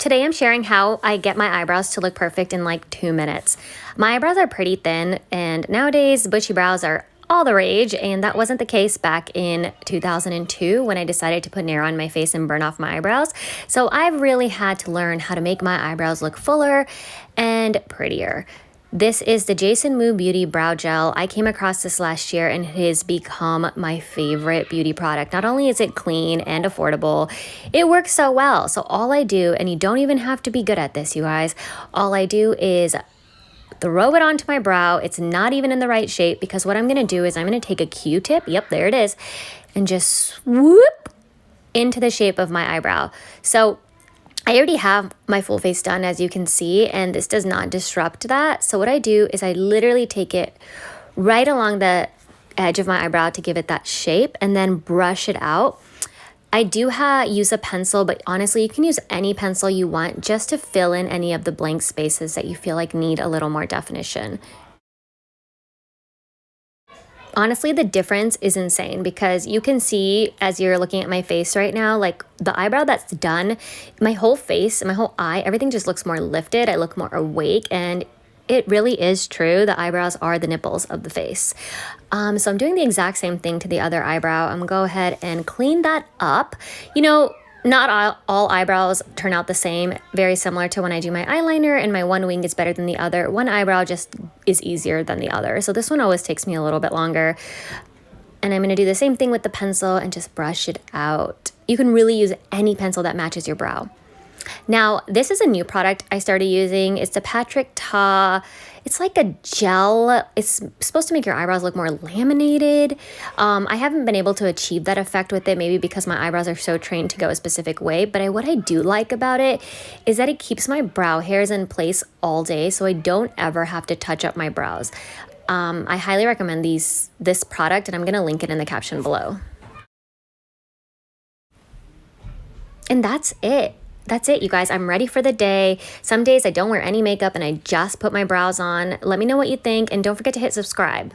Today I'm sharing how I get my eyebrows to look perfect in like 2 minutes. My eyebrows are pretty thin, and nowadays bushy brows are all the rage, and that wasn't the case back in 2002 when I decided to put nair on my face and burn off my eyebrows. So I've really had to learn how to make my eyebrows look fuller and prettier. This is the Jason Moo Beauty Brow Gel. I came across this last year and it has become my favorite beauty product. Not only is it clean and affordable, it works so well. So all I do, and you don't even have to be good at this, you guys, all I do is throw it onto my brow. It's not even in the right shape because what I'm gonna do is I'm gonna take a Q-tip, yep, there it is, and just swoop into the shape of my eyebrow. So I already have my full face done, as you can see, and this does not disrupt that. So what I do is I literally take it right along the edge of my eyebrow to give it that shape and then brush it out. I do use a pencil, but honestly, you can use any pencil you want just to fill in any of the blank spaces that you feel like need a little more definition. Honestly, the difference is insane because you can see as you're looking at my face right now, like the eyebrow that's done, my whole face, my whole eye, everything just looks more lifted. I look more awake, and it really is true. The eyebrows are the nipples of the face. So I'm doing the exact same thing to the other eyebrow. I'm gonna go ahead and clean that up. You know, not all eyebrows turn out the same. Very similar to when I do my eyeliner and my one wing is better than the other. One eyebrow just is easier than the other. So this one always takes me a little bit longer. And I'm gonna do the same thing with the pencil and just brush it out. You can really use any pencil that matches your brow. Now, this is a new product I started using. It's the Patrick Ta. It's like a gel. It's supposed to make your eyebrows look more laminated. I haven't been able to achieve that effect with it, maybe because my eyebrows are so trained to go a specific way. But what I do like about it is that it keeps my brow hairs in place all day, so I don't ever have to touch up my brows. I highly recommend this product, and I'm going to link it in the caption below. And that's it. That's it, you guys. I'm ready for the day. Some days I don't wear any makeup and I just put my brows on. Let me know what you think, and don't forget to hit subscribe.